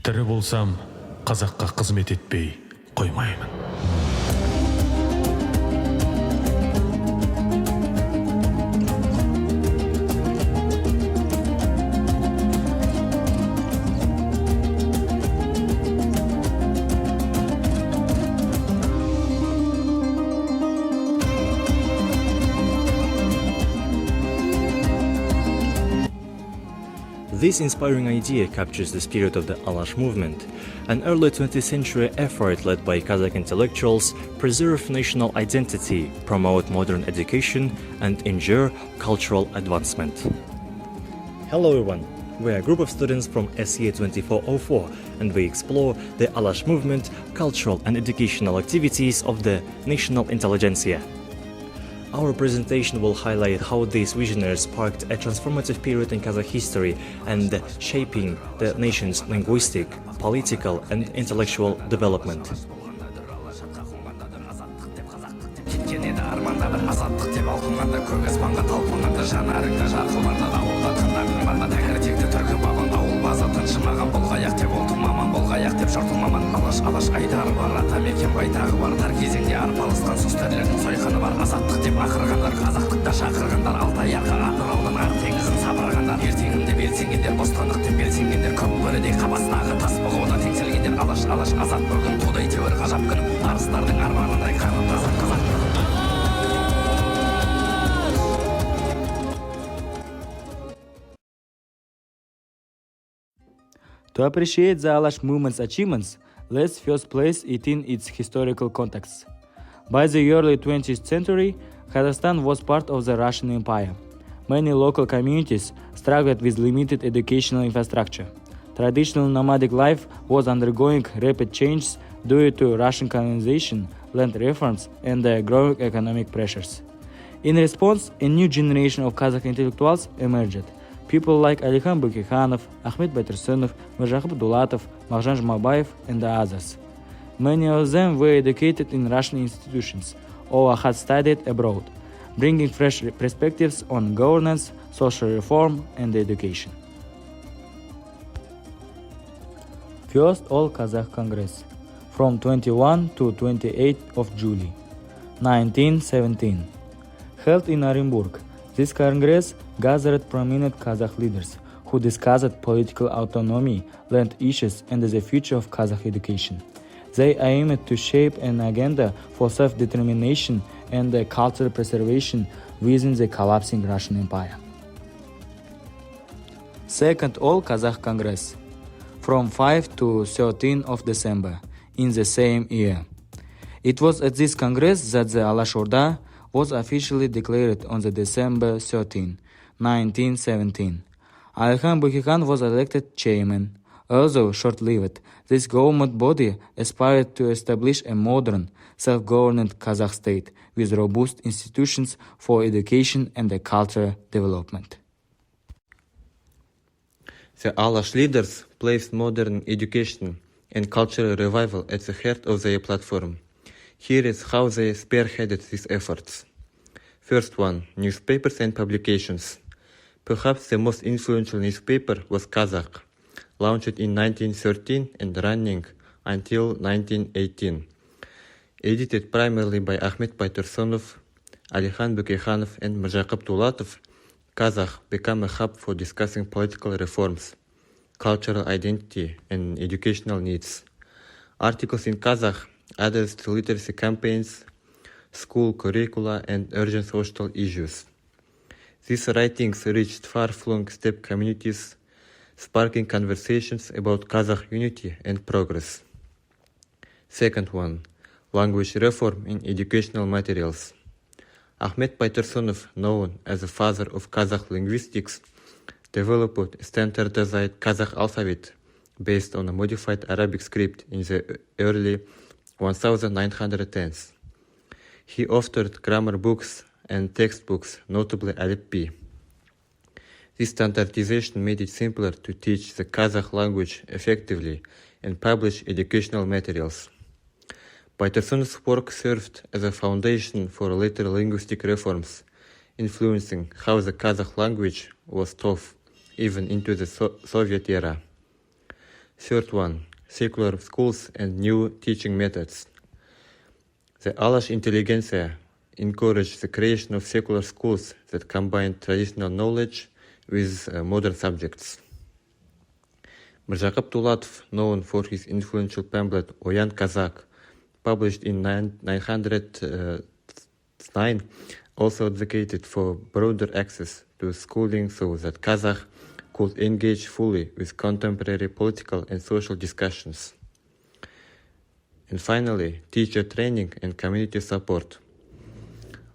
Тірі болсам, қазаққа қызмет етпей қоймаймын. This inspiring idea captures the spirit of the Alash movement, an early 20th century effort led by Kazakh intellectuals, preserve national identity, promote modern education, and ensure cultural advancement. Hello everyone, we are a group of students from SEA 2404, and we explore the Alash movement, cultural and educational activities of the national intelligentsia. Our presentation will highlight how these visionaries sparked a transformative period in Kazakh history and shaping the nation's linguistic, political, and intellectual development. Алаш айдар бар, ата мекен байтағы бар, тар кезеңде арпалысқан сөздерлердің сойқаны бар. Азаттық деп ақырғандар, қазақтықта шақырғандар, Алтайярға Атыраудан ақ теңізін сапырғандар. Ертеңінде белсенгендер, бостандық деп белсенгендер, көк бөрідей қабастағы тас бұғауына теңселгендер. Алаш, азат бір күн, тудай тәуір ғажап күн, арыстардың арманындай қанат азат қазақ. To appreciate the Alash movement's achievements, let's first place it in its historical context. By the early 20th century, Kazakhstan was part of the Russian Empire. Many local communities struggled with limited educational infrastructure. Traditional nomadic life was undergoing rapid changes due to Russian colonization, land reforms, and the growing economic pressures. In response, a new generation of Kazakh intellectuals emerged. People like Alikhan Bukikhanov, Ahmet Baitrusunov, Mirjaqub Dulatov, Maghjan Jmabayev, and others. Many of them were educated in Russian institutions or had studied abroad, bringing fresh perspectives on governance, social reform, and education. First All Kazakh Congress, from 21 to 28 of July, 1917, held in Orenburg. This Congress gathered prominent Kazakh leaders who discussed political autonomy, land issues, and the future of Kazakh education. They aimed to shape an agenda for self-determination and cultural preservation within the collapsing Russian Empire. Second All Kazakh Congress, from 5 to 13 of December in the same year. It was at this Congress that the Alash Orda was officially declared on the December 13, 1917. Alikhan Bukikhan was elected chairman. Although short-lived, this government body aspired to establish a modern, self-governed Kazakh state with robust institutions for education and cultural development. The Alash leaders placed modern education and cultural revival at the heart of their platform. Here is how they spearheaded these efforts. First one, newspapers and publications. Perhaps the most influential newspaper was Kazakh, launched in 1913 and running until 1918. Edited primarily by Ahmet Baitrusunov, Alikhan Bukikhanov, and Mirjaqub Dulatov, Kazakh became a hub for discussing political reforms, cultural identity, and educational needs. Articles in Kazakh addressed literacy campaigns, school curricula, and urgent social issues. These writings reached far-flung steppe communities, sparking conversations about Kazakh unity and progress. Second one, language reform in educational materials. Ahmet Baitrusunov, known as the father of Kazakh linguistics, developed a standardized Kazakh alphabet based on a modified Arabic script in the early 1910s. He authored grammar books and textbooks, notably Alif B. This standardization made it simpler to teach the Kazakh language effectively and publish educational materials. Baitrusunov's work served as a foundation for later linguistic reforms, influencing how the Kazakh language was taught even into the Soviet era. Third one, secular schools and new teaching methods. The Alash intelligentsia encouraged the creation of secular schools that combine traditional knowledge with modern subjects. Mirjaqip Dulatov, known for his influential pamphlet Oyan Kazakh, published in 909, also advocated for broader access to schooling so that Kazakh could engage fully with contemporary political and social discussions. And finally, teacher training and community support.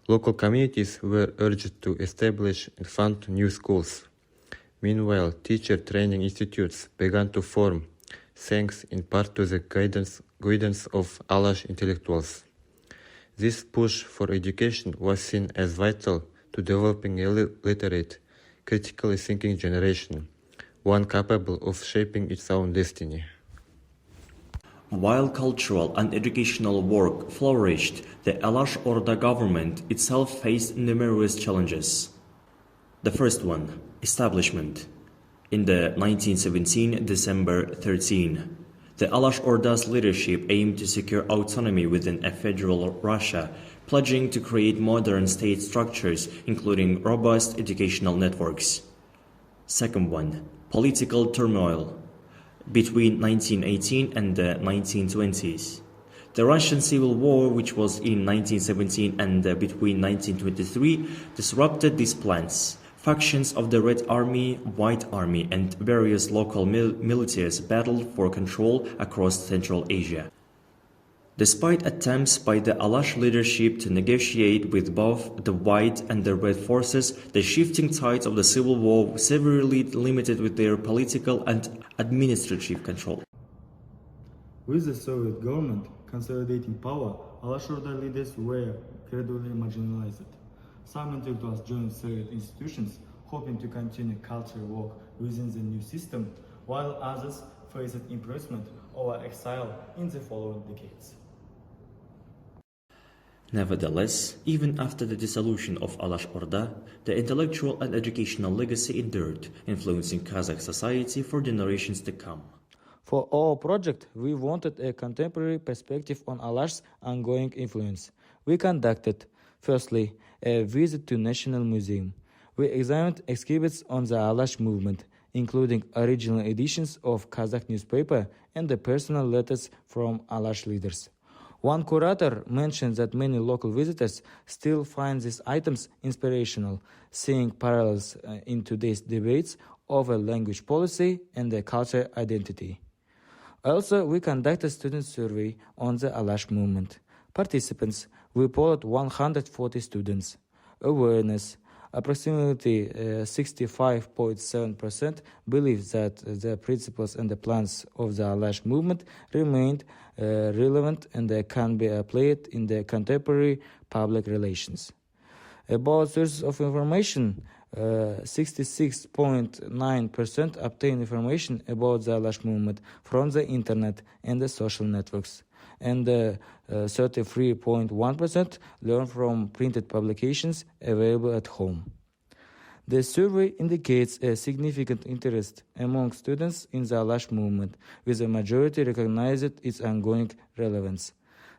Local communities were urged to establish and fund new schools. Meanwhile, teacher training institutes began to form, thanks in part to the guidance of Alash intellectuals. This push for education was seen as vital to developing a literate, critically thinking generation, one capable of shaping its own destiny. While cultural and educational work flourished, the Alash Orda government itself faced numerous challenges. The first one, establishment. In the 1917 December 13, the Alash Orda's leadership aimed to secure autonomy within a federal Russia, pledging to create modern state structures, including robust educational networks. Second one, political turmoil. Between 1918 and the 1920s. The Russian Civil War, which was in 1917 and between 1923, disrupted these plans. Factions of the Red Army, White Army, and various local militias battled for control across Central Asia. Despite attempts by the Alash leadership to negotiate with both the White and the Red forces, the shifting tides of the civil war severely limited with their political and administrative control. With the Soviet government consolidating power, Alash Orda leaders were gradually marginalized. Some intellectuals joined Soviet institutions, hoping to continue cultural work within the new system, while others faced imprisonment or exile in the following decades. Nevertheless, even after the dissolution of Alash Orda, the intellectual and educational legacy endured, influencing Kazakh society for generations to come. For our project, we wanted a contemporary perspective on Alash's ongoing influence. We conducted, firstly, a visit to National Museum. We examined exhibits on the Alash movement, including original editions of Kazakh newspaper and the personal letters from Alash leaders. One curator mentioned that many local visitors still find these items inspirational, seeing parallels in today's debates over language policy and the cultural identity. Also, we conducted student survey on the Alash movement. Participants, we polled 140 students. Awareness. Approximately 65.7% believe that the principles and the plans of the Alash movement remained relevant and can be applied in the contemporary public relations. About sources of information, 66.9% obtain information about the Alash movement from the internet and the social networks, and 33.1% learn from printed publications available at home. The survey indicates a significant interest among students in the Alash movement, with a majority recognizing its ongoing relevance.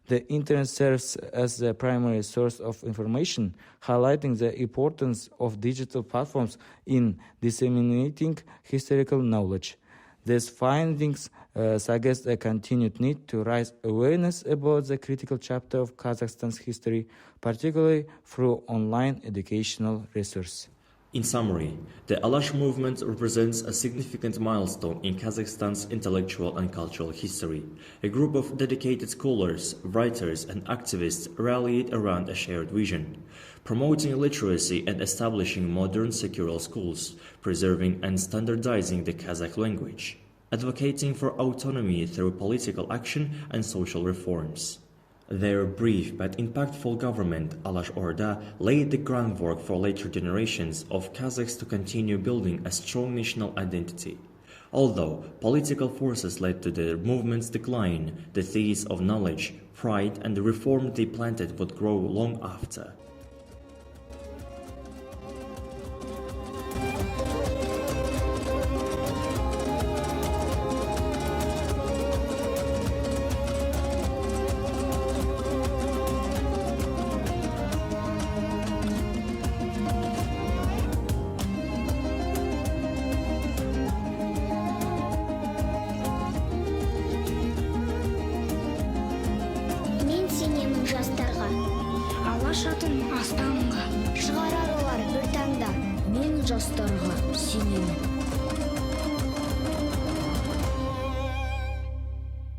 The internet serves as the primary source of information, highlighting the importance of digital platforms in disseminating historical knowledge. These findings suggest a continued need to raise awareness about the critical chapter of Kazakhstan's history, particularly through online educational resources. In summary, the Alash movement represents a significant milestone in Kazakhstan's intellectual and cultural history. A group of dedicated scholars, writers, and activists rallied around a shared vision, promoting literacy and establishing modern secular schools, preserving and standardizing the Kazakh language, advocating for autonomy through political action and social reforms. Their brief but impactful government, Alash Orda, laid the groundwork for later generations of Kazakhs to continue building a strong national identity. Although political forces led to the movement's decline, the seeds of knowledge, pride, and the reform they planted would grow long after. ашатын астанға шығарар олар бір таңда мен жастарға сенемін.